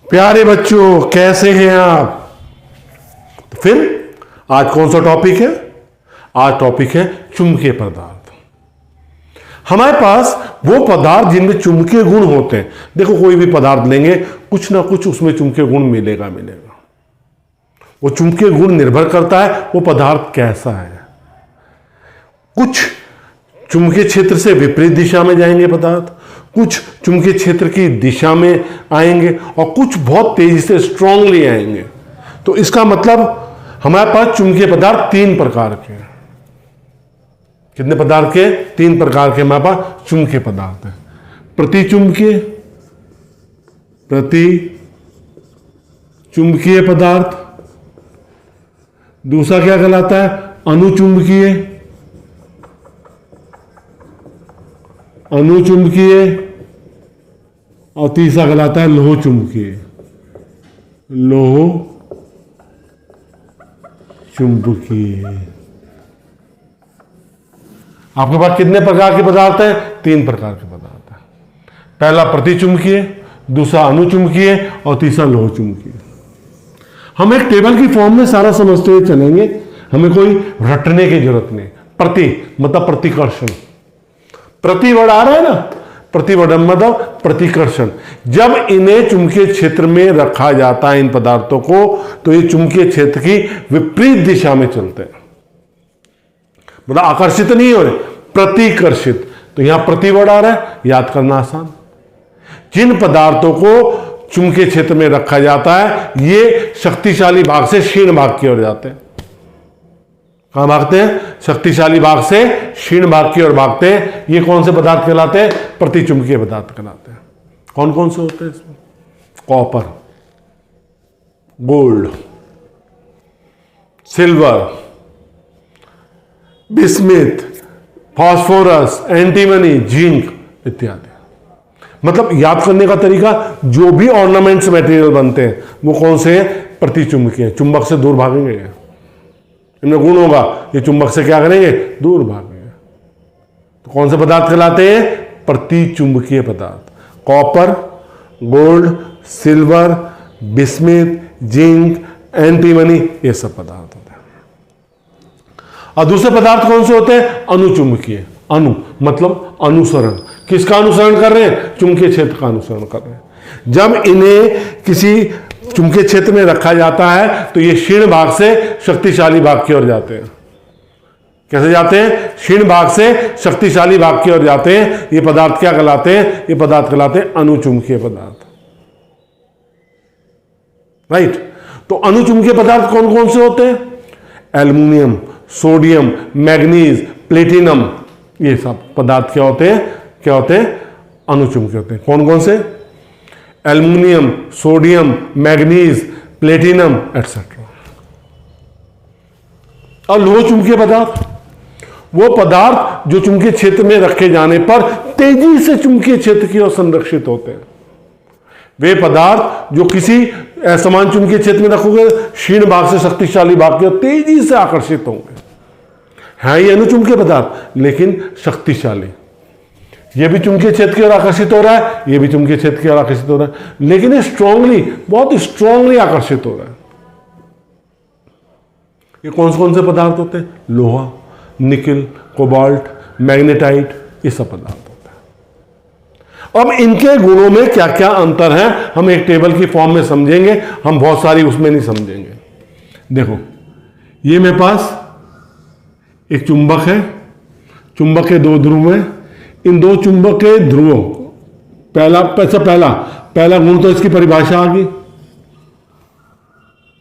प्यारे बच्चों, कैसे हैं आप? तो फिर आज कौन सा टॉपिक है? आज टॉपिक है चुंबकीय पदार्थ। हमारे पास वो पदार्थ जिनमें चुंबकीय गुण होते हैं। देखो, कोई भी पदार्थ लेंगे, कुछ ना कुछ उसमें चुंबकीय गुण मिलेगा। वो चुंबकीय गुण निर्भर करता है वो पदार्थ कैसा है। कुछ चुंबकीय क्षेत्र से विपरीत दिशा में जाएंगे पदार्थ, कुछ चुंबकीय क्षेत्र की दिशा में आएंगे और कुछ बहुत तेजी से स्ट्रांगली आएंगे। तो इसका मतलब हमारे पास चुंबकीय पदार्थ तीन प्रकार के हैं। कितने प्रकार के? तीन प्रकार के हमारे पास चुंबकीय पदार्थ हैं। प्रतिचुंबकीय, चुंबकीय पदार्थ। दूसरा क्या कहलाता है? अनुचुंबकीय, और तीसरा कहलाता है लोह चुंबकीय, आपके पास कितने प्रकार के पदार्थ हैं? तीन प्रकार के पदार्थ हैं। पहला प्रतिचुंबकीय, दूसरा अनुचुंबकीय और तीसरा लोह चुंबकीय। हम एक टेबल की फॉर्म में सारा समझते हुए चलेंगे, हमें कोई रटने की जरूरत नहीं। प्रति मतलब प्रतिकर्षण, प्रति वर्ड आ रहा है ना, प्रतिवर्ड मतलब प्रतिकर्षण। जब इन्हें चुंबकीय क्षेत्र में रखा जाता है इन पदार्थों को, तो ये चुंबकीय क्षेत्र की विपरीत दिशा में चलते हैं। मतलब आकर्षित नहीं हो रहे, प्रतिकर्षित। तो यहां प्रतिवर्ड आ रहा है, याद करना आसान। जिन पदार्थों को चुंबकीय क्षेत्र में रखा जाता है ये शक्तिशाली भाग से क्षीण भाग की ओर जाते हैं। कहां भागते हैं? शक्तिशाली भाग से क्षीण भाग की ओर भागते हैं। ये कौन से पदार्थ कहलाते हैं? प्रतिचुंबकीय पदार्थ कहलाते हैं। कौन कौन से होते हैं इसमें? Copper, gold, silver, bismuth, phosphorus, antimony, zinc इत्यादि। मतलब याद करने का तरीका, जो भी ऑर्नामेंट्स मटेरियल बनते हैं वो कौन से हैं? प्रतिचुंबकीय। चुंबक से दूर भागेंगे, इनमें गुण होगा, ये चुंबक से क्या करेंगे? दूर भागेंगे। तो कौन से पदार्थ कहलाते हैं? प्रतिचुंबकीय पदार्थ। Copper, gold, silver, bismuth, zinc, antimony, ये सब पदार्थ होते हैं। और दूसरे पदार्थ कौन से होते हैं? अनुचुंबकीय। अनु मतलब अनुसरण। किसका अनुसरण कर रहे हैं? चुंबकीय क्षेत्र का अनुसरण कर रहे हैं। जब इन्हें किसी चुंबकीय क्षेत्र में रखा जाता है तो ये क्षीण भाग से शक्तिशाली भाग की ओर जाते हैं। कैसे जाते हैं? क्षीण भाग से शक्तिशाली भाग की ओर जाते हैं। ये पदार्थ क्या कहलाते हैं? ये पदार्थ कहलाते हैं अनुचुंबकीय पदार्थ। राइट। तो अनुचुंबकीय पदार्थ कौन कौन से होते हैं? एल्युमिनियम, सोडियम, मैग्नीज, प्लेटिनम, ये सब पदार्थ क्या होते हैं? क्या होते हैं? अनुचुंबकीय होते हैं। कौन कौन से? Aluminium, sodium, manganese, platinum etcetera. और लोह चुंबकीय पदार्थ, वो पदार्थ जो चुंबकीय क्षेत्र में रखे जाने पर तेजी से चुंबकीय क्षेत्र की ओर संरक्षित होते हैं। वे पदार्थ जो किसी असमान चुंबकीय क्षेत्र में रखोगे, क्षीण भाग से शक्तिशाली भाग की ओर तेजी से आकर्षित होंगे। है ये अनुचुंबकीय पदार्थ, लेकिन शक्तिशाली। ये भी चुंबकीय क्षेत्र की ओर आकर्षित हो रहा है, ये भी चुंबकीय क्षेत्र की ओर आकर्षित हो रहा है, लेकिन ये स्ट्रांगली, बहुत स्ट्रांगली आकर्षित हो रहा है। ये कौन से पदार्थ होते हैं? लोहा, निकल, कोबाल्ट, मैग्नेटाइट, ये सब पदार्थ होते हैं। अब इनके गुणों में क्या क्या अंतर है हम एक टेबल की फॉर्म में समझेंगे, हम बहुत सारी उसमें नहीं समझेंगे। देखो, ये मेरे पास एक चुंबक है, चुंबक के दो ध्रुव हैं। इन दो चुंबक के ध्रुवों, पहला गुण तो इसकी परिभाषा आ गई,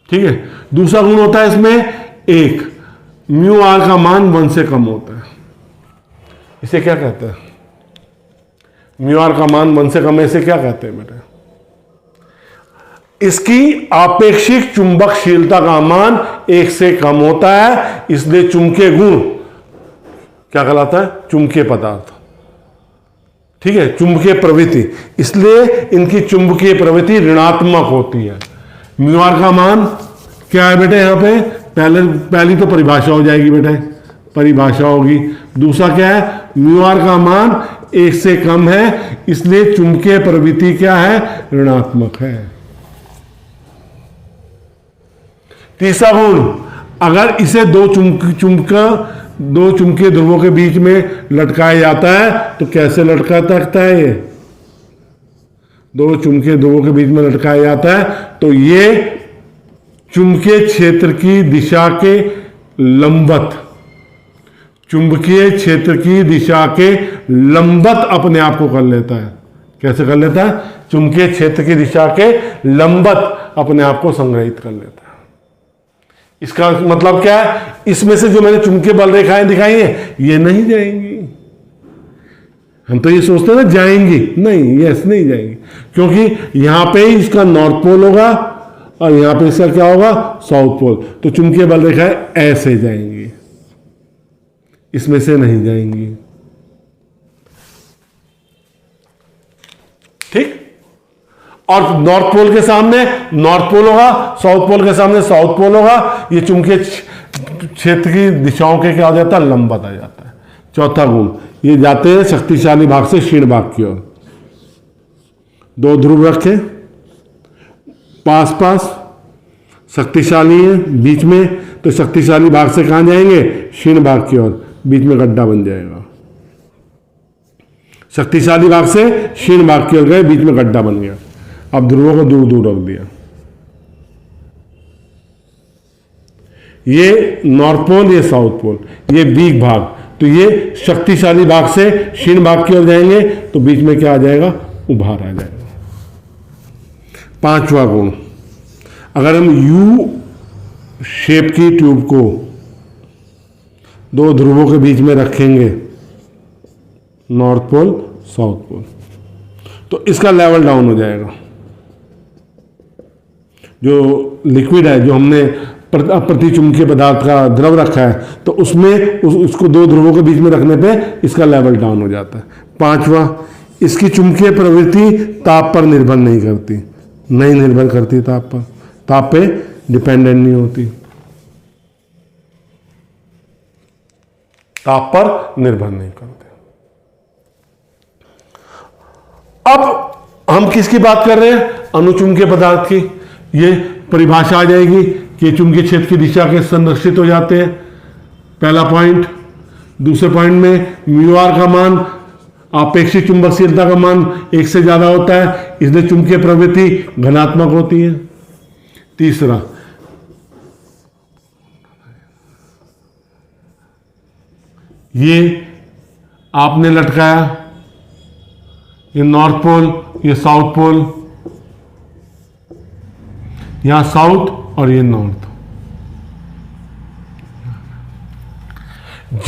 ठीक है। दूसरा गुण होता है इसमें एक, म्यू आर का मान 1 से कम होता है। इसे क्या कहते हैं? म्यू आर का मान 1 से कम है, इसे क्या कहते हैं बेटा? इसकी आपेक्षिक चुंबकशीलता का मान 1 से कम होता है, इसलिए चुंबकीय गुण क्या कहलाता है? चुंबकीय पदार्थ, ठीक है। चुंबकीय प्रवृत्ति, इसलिए इनकी चुंबकीय प्रवृत्ति ऋणात्मक होती है। म्यू आर का मान क्या है बेटे? यहां पे पहली तो परिभाषा हो जाएगी बेटे, परिभाषा होगी। दूसरा क्या है, म्यू आर का मान 1 से कम है, इसलिए चुंबकीय प्रवृत्ति क्या है, ऋणात्मक है। तीसरा गुण, अगर इसे दो चुंबकीय ध्रुवों के बीच में लटकाया जाता है तो कैसे लटका सकता है, ये दो चुंबकीय ध्रुवों के बीच में लटकाया जाता है तो ये चुंबकीय क्षेत्र की दिशा के लंबवत, चुंबकीय क्षेत्र की दिशा के लंबवत अपने आप को कर लेता है। कैसे कर लेता है, चुंबकीय क्षेत्र की दिशा के लंबवत अपने आप को संग्रहित कर लेता है। इसका मतलब क्या है, इसमें से जो मैंने चुंबकीय बल रेखाएं दिखाई हैं ये नहीं जाएंगी। हम तो ये सोचते हैं ना जाएंगी, नहीं, यस नहीं जाएंगी, क्योंकि यहां पे इसका नॉर्थ पोल होगा और यहां पे इसका क्या होगा, साउथ पोल। तो चुंबकीय बल रेखाएं ऐसे जाएंगी, इसमें से नहीं जाएंगी। ठीक, और नॉर्थ पोल के सामने नॉर्थ पोल होगा, साउथ पोल के सामने साउथ पोल होगा। ये चुंबकीय क्षेत्र की दिशाओं के क्या हो जाता है, लंबवत आ जाता है। चौथा गुण, ये जाते हैं शक्तिशाली भाग से क्षीण भाग की ओर। दो ध्रुव रखे पास पास, शक्तिशाली है बीच में, तो शक्तिशाली भाग से कहां जाएंगे, क्षीण भाग की ओर, बीच में गड्ढा बन जाएगा। शक्तिशाली भाग से क्षीण भाग की ओर गए, बीच में गड्ढा बन गया। अब ध्रुवों को दूर दूर रख दिया। ये नॉर्थ पोल, ये साउथ पोल, ये वीक भाग, तो ये शक्तिशाली भाग से क्षीण भाग की ओर जाएंगे तो बीच में क्या आ जाएगा, उभार आ जाएगा। पांचवा गुण, अगर हम यू शेप की ट्यूब को दो ध्रुवों के बीच में रखेंगे, नॉर्थ पोल साउथ पोल, तो इसका लेवल डाउन हो जाएगा। जो लिक्विड है, जो हमने प्रतिचुंबकीय पदार्थ का द्रव रखा है, तो उसमें उसको दो ध्रुवों के बीच में रखने पे इसका लेवल डाउन हो जाता है। पांचवा, इसकी चुंबकीय प्रवृत्ति ताप पर निर्भर नहीं करती, नहीं निर्भर करती ताप पर, ताप पे डिपेंडेंट नहीं होती, ताप पर निर्भर नहीं करते। अब हम किसकी बात कर रहे हैं, अनुचुंबकीय पदार्थ की। ये परिभाषा आ जाएगी कि चुंबकीय क्षेत्र की दिशा के संरक्षित हो जाते हैं, पहला पॉइंट। दूसरे पॉइंट में म्यू आर का मान, आपेक्षिक चुंबकशीलता का मान 1 से ज्यादा होता है, इसलिए चुंबकीय प्रवृत्ति घनात्मक होती है। तीसरा, ये आपने लटकाया, ये नॉर्थ पोल, ये साउथ पोल, यहां साउथ और ये नॉर्थ।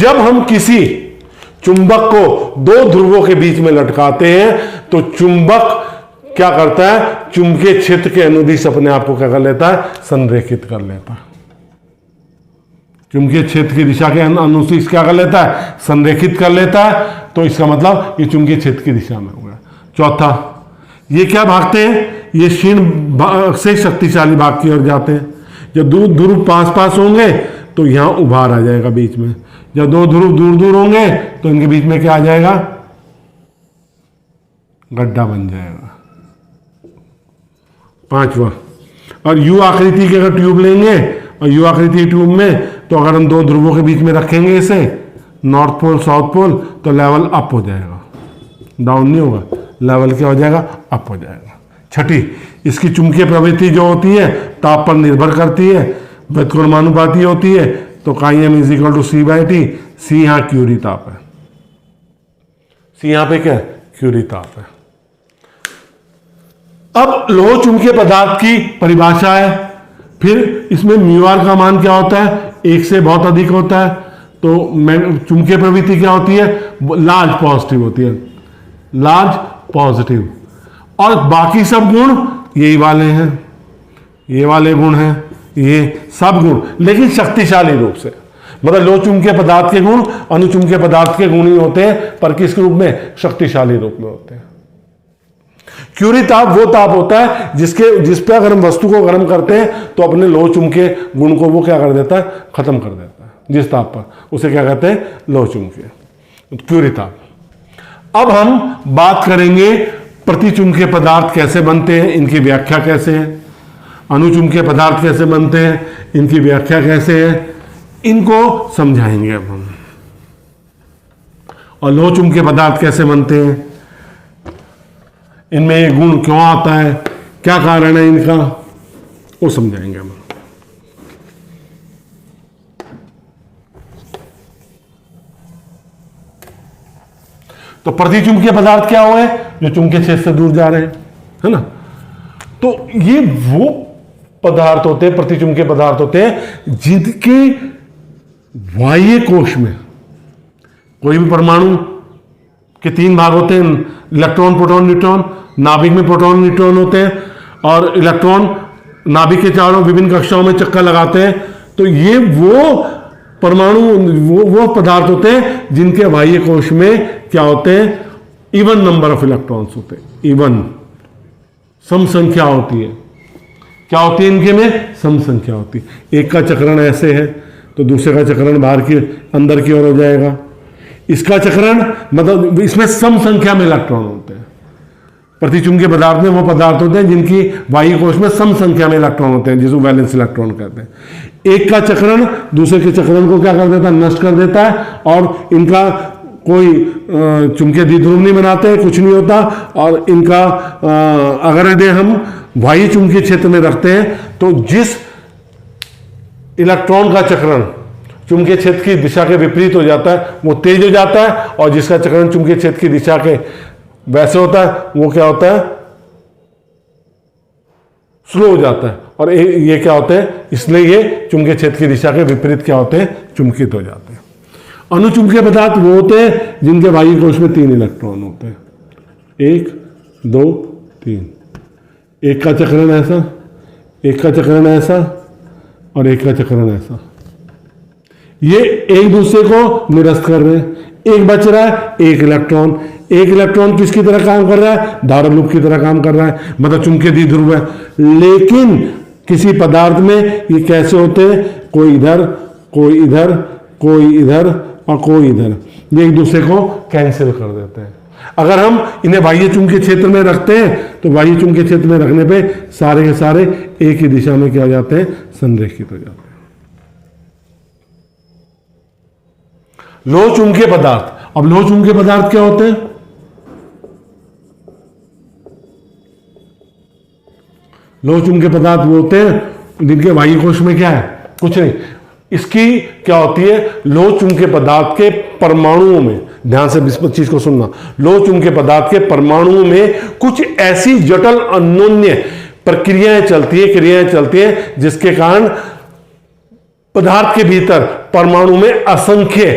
जब हम किसी चुंबक को दो ध्रुवों के बीच में लटकाते हैं तो चुंबक क्या करता है, चुंबकीय क्षेत्र के अनुदिश अपने आप को क्या कर लेता है, संरेखित कर लेता है। चुंबकीय क्षेत्र की दिशा के अनुदिश क्या कर लेता है, संरेखित कर लेता है। तो इसका मतलब ये चुंबकीय क्षेत्र की दिशा में होगा। चौथा, ये क्या भागते हैं, ये क्षीण भाग से शक्तिशाली भाग की ओर जाते हैं। जब दो ध्रुव पास पास होंगे तो यहां उभार आ जाएगा बीच में, जब दो ध्रुव दूर दूर होंगे तो इनके बीच में क्या आ जाएगा, गड्ढा बन जाएगा। पांचवा, और यू आकृति की अगर ट्यूब लेंगे और यू आकृति ट्यूब में, तो अगर हम दो ध्रुवों के बीच में रखेंगे इसे, नॉर्थ पोल साउथ पोल, तो लेवल अप हो जाएगा, डाउन नहीं होगा, लेवल क्या हो जाएगा, अप हो जाएगा। छठी, इसकी चुंबकीय प्रवृत्ति जो होती है ताप पर निर्भर करती है, व्युत्क्रमानुपाती होती है। तो काईएम इज इक्वल टू C/T। सी यहां क्यूरी ताप है, सी यहां पे क्या है, क्यूरी ताप है। अब लोह चुंबकीय पदार्थ की परिभाषा है, फिर इसमें म्यू आर का मान क्या होता है, 1 से बहुत अधिक होता है। तो चुंबकीय प्रवृत्ति क्या होती है, लार्ज पॉजिटिव होती है, लार्ज पॉजिटिव। और बाकी सब गुण यही वाले हैं, ये वाले गुण हैं, ये सब गुण, लेकिन शक्तिशाली रूप से। मतलब लोह चुंबकीय पदार्थ के गुण अनुचुंबकीय पदार्थ के गुण ही होते हैं, पर किस रूप में, शक्तिशाली रूप में होते हैं। क्यूरी ताप वो ताप होता है जिस पे अगर हम वस्तु को गर्म करते हैं तो अपने लोह चुंबकीय गुण को वो क्या कर देता है, खत्म कर देता है। जिस ताप पर, उसे क्या कहते हैं, लोह चुंबकीय, क्यूरी ताप। अब हम बात करेंगे प्रतिचुंबकीय पदार्थ कैसे बनते हैं, इनकी व्याख्या कैसे है, अनुचुंबकीय पदार्थ कैसे बनते हैं, इनकी व्याख्या कैसे है, इनको समझाएंगे अब हम। और लोह चुंबकीय पदार्थ कैसे बनते हैं, इनमें ये गुण क्यों आता है, क्या कारण है इनका, वो समझाएंगे हम। तो प्रतिचुंबकीय पदार्थ क्या हुए, जो चुंबकीय क्षेत्र से दूर जा रहे हैं, है ना। तो ये वो पदार्थ होते हैं, प्रतिचुंबकीय पदार्थ होते हैं जिनके बाह्य कोश में कोई भी परमाणु के 3 भाग होते हैं, इलेक्ट्रॉन, प्रोटॉन, न्यूट्रॉन। नाभिक में प्रोटॉन न्यूट्रॉन होते हैं और इलेक्ट्रॉन नाभिक के चारों विभिन्न कक्षाओं में चक्कर लगाते हैं। तो ये वो परमाणु, वो पदार्थ होते हैं जिनके बाह्य कोश में क्या होते हैं, इवन नंबर ऑफ इलेक्ट्रॉन्स होते हैं, इवन सम संख्या होती है। क्या होती है इनके में, सम संख्या होती है। एक का चक्रण ऐसे है तो दूसरे का चक्रण बाहर की अंदर की ओर हो जाएगा। इसका चक्रण मतलब इसमें सम संख्या में इलेक्ट्रॉन होते हैं। प्रतिचुंबकीय पदार्थ में वो पदार्थ होते हैं जिनकी बाह्य कोश में सम संख्या में इलेक्ट्रॉन होते हैं, जिसको वैलेंस इलेक्ट्रॉन कहते हैं। एक का चक्रण दूसरे के चक्रण को क्या कर देता है, नष्ट कर देता है, और इनका कोई चुंबकीय द्विध्रुव नहीं बनाते हैं, कुछ नहीं होता। और इनका अगर यदि हम बाह्य चुंबकीय क्षेत्र में रखते हैं तो जिस इलेक्ट्रॉन का चक्रण चुंबकीय क्षेत्र की दिशा के विपरीत हो जाता है वो तेज हो जाता है, और जिसका चक्रण चुंबकीय क्षेत्र की दिशा के वैसे होता है वो क्या होता है, स्लो हो जाता है। और ये क्या होते हैं, इसलिए ये चुंबकीय क्षेत्र की दिशा के विपरीत क्या होते हैं, चुंबकित हो जाते हैं। अनुचुंबकीय पदार्थ वो होते हैं जिनके बाह्य कोश में 3 इलेक्ट्रॉन होते हैं, 1 2 3। एक का चक्रण ऐसा, एक का चक्रण ऐसा, और एक का चक्रण ऐसा। ये एक दूसरे को निरस्त कर रहे हैं। एक बच रहा है, एक इलेक्ट्रॉन किसकी तरह काम कर रहा है, धारालुप की तरह काम कर रहा है, मतलब चुंबकीय द्विध्रुव है। लेकिन किसी पदार्थ में ये कैसे होते हैं, कोई इधर, कोई इधर, कोई इधर और कोई इधर, ये एक दूसरे को कैंसिल कर देते हैं। अगर हम इन्हें बाह्य चुंबकीय क्षेत्र में रखते हैं तो बाह्य चुंबकीय क्षेत्र में रखने पे सारे के सारे एक ही दिशा में क्या हो जाते हैं, संरेखित हो जाते हैं। लोह चुंबकीय पदार्थ, अब लोह चुंबकीय पदार्थ क्या होते हैं, लोह चुंबकीय पदार्थ वो होते हैं जिनके बाह्य कोश में क्या है, कुछ नहीं। इसकी क्या होती है, लोह चुंबकीय पदार्थ के परमाणुओं में, ध्यान से इस चीज को सुनना, लोह चुंबकीय पदार्थ के परमाणुओं में कुछ ऐसी जटिल अन्योन्य प्रक्रियाएं चलती हैं जिसके कारण पदार्थ के भीतर परमाणु में असंख्य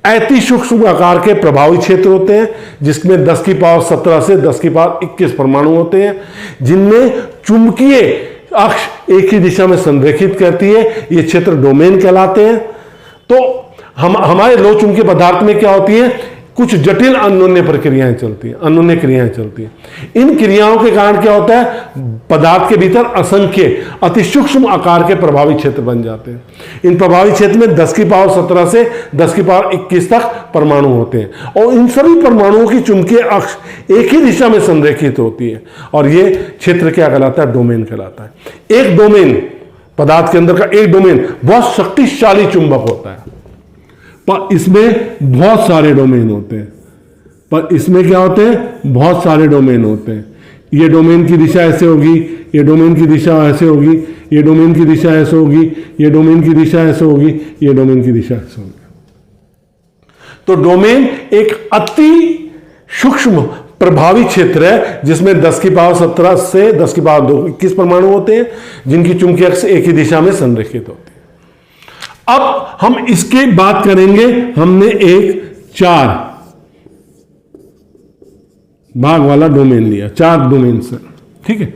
अति सूक्ष्म आकार के प्रभावी क्षेत्र होते हैं, जिसमें 10 की पावर 17 से 10 की पावर 21 परमाणु होते हैं, जिनमें चुंबकीय अक्ष एक ही दिशा में संरेखित करती है। ये क्षेत्र डोमेन कहलाते हैं। तो हमारे लोह चुंबकीय पदार्थ में क्या होती है, कुछ जटिल अन्योन्य प्रक्रियाएं चलती हैं, अन्योन्य क्रियाएं चलती हैं। इन क्रियाओं के कारण क्या होता है, पदार्थ के भीतर असंख्य अति सूक्ष्म आकार के प्रभावी क्षेत्र बन जाते हैं। इन प्रभावी क्षेत्र में 10 की पावर 17 से 10 की पावर 21 तक परमाणु होते हैं, और इन सभी परमाणुओं की चुंबकीय अक्ष एक ही दिशा में संरेखित होती है, और ये क्षेत्र क्या कहलाता है, डोमेन कहलाता है। एक डोमेन, पदार्थ के अंदर का एक डोमेन बहुत शक्तिशाली चुंबक होता है, पर इसमें बहुत सारे डोमेन होते हैं। पर इसमें क्या होते हैं, बहुत सारे डोमेन होते हैं। ये डोमेन की दिशा ऐसे होगी, ये डोमेन की दिशा ऐसे होगी, ये डोमेन की दिशा ऐसे होगी, ये डोमेन की दिशा ऐसे होगी, ये डोमेन की दिशा ऐसे होगी। तो डोमेन एक अति सूक्ष्म प्रभावी क्षेत्र है जिसमें 10 की पावर 17 से 10 की पावर 21 परमाणु होते हैं, जिनकी चुंबकीय अक्ष एक ही दिशा में संरेखित होती है। अब हम इसके बात करेंगे, हमने एक 4 भाग वाला डोमेन लिया, 4 डोमेन से, ठीक है।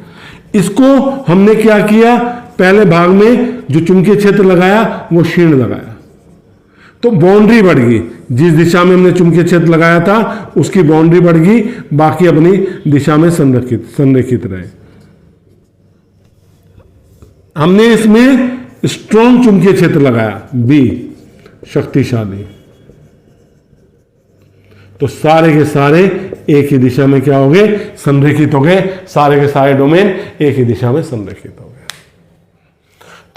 इसको हमने क्या किया, पहले भाग में जो चुंबकीय क्षेत्र लगाया वो क्षीण लगाया, तो बाउंड्री बढ़ गई। जिस दिशा में हमने चुंबकीय क्षेत्र लगाया था उसकी बाउंड्री बढ़ गई, बाकी अपनी दिशा में संरेखित रहे। हमने इसमें स्ट्रॉन्ग चुंबकीय क्षेत्र लगाया B, शक्तिशाली। तो सारे के सारे एक ही दिशा में क्या हो गए, संरेखित हो गए। सारे के सारे डोमेन एक ही दिशा में संरेखित हो गए।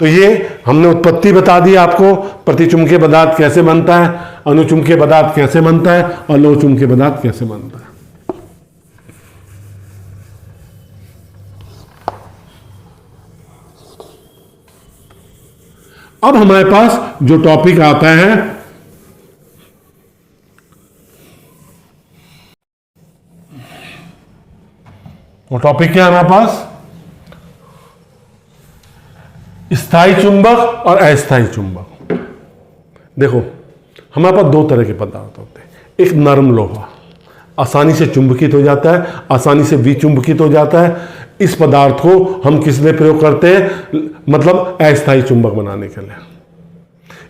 तो ये हमने उत्पत्ति बता दी आपको, प्रतिचुंबकीय पदार्थ कैसे बनता है, अनुचुंबकीय पदार्थ कैसे बनता है और लौहचुंबकीय पदार्थ कैसे बनता है। अब हमारे पास जो टॉपिक आता है वो टॉपिक क्या है हमारे पास, स्थायी चुंबक और अस्थायी चुंबक। देखो हमारे पास दो तरह के पदार्थ होते हैं, एक नरम लोहा आसानी से चुंबकित हो जाता है, आसानी से विचुंबकित हो जाता है। इस पदार्थ को हम किस लिए प्रयोग करते हैं, मतलब अस्थायी चुंबक बनाने के लिए।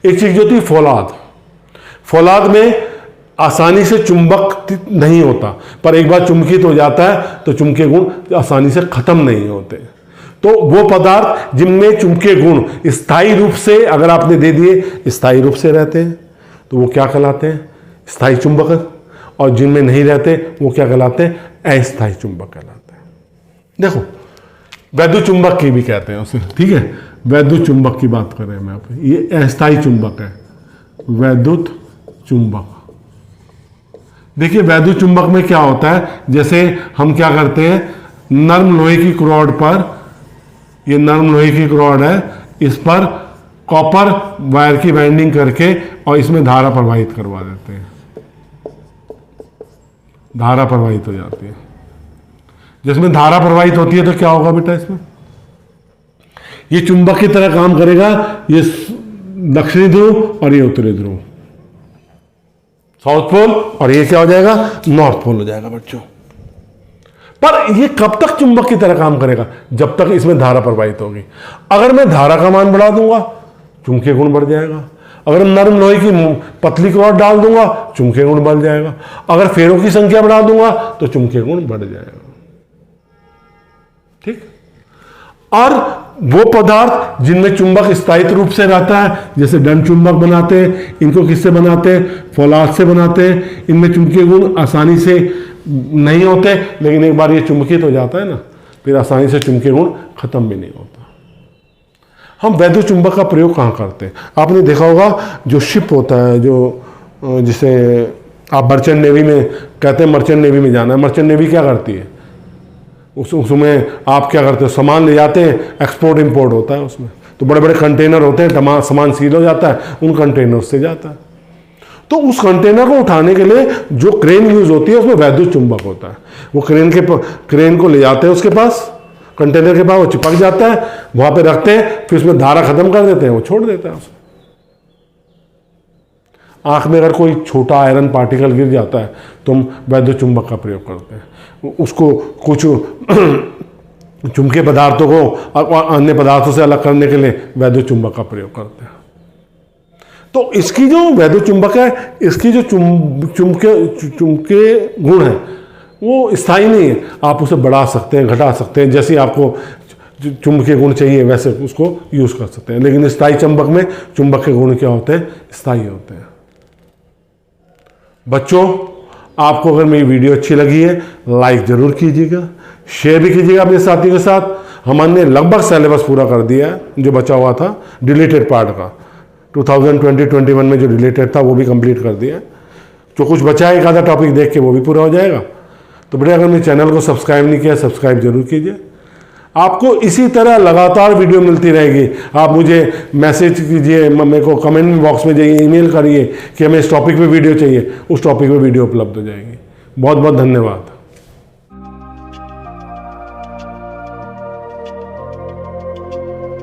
एक चीज होती है फौलाद, फौलाद में आसानी से चुंबक नहीं होता, पर एक बार चुंबकित हो जाता है तो चुंबकीय गुण आसानी से खत्म नहीं होते। तो वो पदार्थ जिनमें चुंबकीय गुण स्थायी रूप से, अगर आपने दे दिए, स्थायी रूप से रहते हैं तो वो क्या कहलाते हैं, स्थायी चुंबक। और जिनमें नहीं रहते वो क्या कहलाते हैं, अस्थायी चुंबक कहलाते हैं। देखो वैद्युत चुंबक की भी कहते हैं उसे, ठीक है, वैद्युत चुंबक की बात कर रहे हैं हम यहाँ पे, ये अस्थायी चुंबक है, वैद्युत चुंबक। देखिए वैद्युत चुंबक में क्या होता है, जैसे हम क्या करते हैं, नर्म लोहे की रॉड पर, ये नर्म लोहे की रॉड है, इस पर कॉपर वायर की वाइंडिंग करके और इसमें धारा प्रवाहित करवा देते हैं, धारा प्रवाहित हो जाती है। जिसमें धारा प्रवाहित होती है तो क्या होगा बेटा, इसमें ये चुंबक की तरह काम करेगा, ये दक्षिणी ध्रुव और ये उत्तरी ध्रुव, साउथ पोल, और ये क्या हो जाएगा, नॉर्थ पोल हो जाएगा बच्चों। पर ये कब तक चुंबक की तरह काम करेगा, जब तक इसमें धारा प्रवाहित होगी। अगर मैं धारा का मान बढ़ा दूंगा चुंबकीय गुण बढ़ जाएगा, अगर नरम लोहे की पतली रॉड डाल दूंगा चुंबकीय गुण बढ़ जाएगा, अगर फेरों की संख्या बढ़ा दूंगा तो चुंबकीय गुण बढ़ जाएगा, ठीक। और वो पदार्थ जिनमें चुंबक स्थायित्व रूप से रहता है, जैसे दंड चुंबक बनाते हैं, इनको किससे बनाते हैं, फौलाद से बनाते हैं। इनमें चुंबकीय गुण आसानी से नहीं होते, लेकिन एक बार ये चुंबकित हो जाता है ना, फिर आसानी से चुंबकीय गुण खत्म भी नहीं होता। हम वैद्युत चुंबक का प्रयोग कहाँ करते हैं, आपने देखा होगा, जो शिप होता है, जो जिसे आप मर्चेंट नेवी में कहते हैं, मर्चेंट नेवी में जाना है, मर्चेंट नेवी क्या करती है, उसमें आप क्या करते हो, सामान ले जाते हैं, एक्सपोर्ट इंपोर्ट होता है उसमें, तो बड़े बड़े कंटेनर होते हैं, सामान सील हो जाता है, उन कंटेनर से जाता है। तो उस कंटेनर को उठाने के लिए जो क्रेन यूज होती है उसमें वैद्युत चुंबक होता है। वो क्रेन को ले जाते हैं उसके पास, कंटेनर के पास, वो चिपक जाता है, वहां पे रखते हैं, फिर उसमें धारा खत्म कर देते हैं, वो छोड़ देता है उसे। आंख में अगर कोई छोटा आयरन पार्टिकल गिर जाता है तो हम वैद्युत चुंबक का प्रयोग करते हैं, उसको कुछ चुंबकीय पदार्थों को अन्य पदार्थों से अलग करने के लिए वैद्युत चुंबक का प्रयोग करते हैं। तो इसकी जो वैद्युत चुंबक है, इसकी जो चुंबकीय गुण है वो स्थायी नहीं है, आप उसे बढ़ा सकते हैं, घटा सकते हैं, जैसे आपको चुंबकीय गुण चाहिए वैसे उसको यूज कर सकते हैं। लेकिन स्थायी चुंबक में चुंबक के गुण क्या होते हैं, स्थायी होते हैं। बच्चों आपको अगर मेरी वीडियो अच्छी लगी है, लाइक जरूर कीजिएगा, शेयर भी कीजिएगा अपने साथियों के साथ। हमने लगभग सिलेबस पूरा कर दिया है, जो बचा हुआ था डिलीटेड पार्ट का 2020-21 में जो डिलीटेड था वो भी कंप्लीट कर दिया। जो कुछ बचा है, एक आधा टॉपिक देख के वो भी पूरा हो जाएगा। तो बेटा अगर मेरे चैनल को सब्सक्राइब नहीं किया, सब्सक्राइब जरूर कीजिए। आपको इसी तरह लगातार वीडियो मिलती रहेगी। आप मुझे मैसेज कीजिए, मेरे को कमेंट बॉक्स में जाइए, ईमेल करिए कि हमें इस टॉपिक पे वीडियो चाहिए, उस टॉपिक पे वीडियो उपलब्ध हो जाएगी। बहुत बहुत धन्यवाद।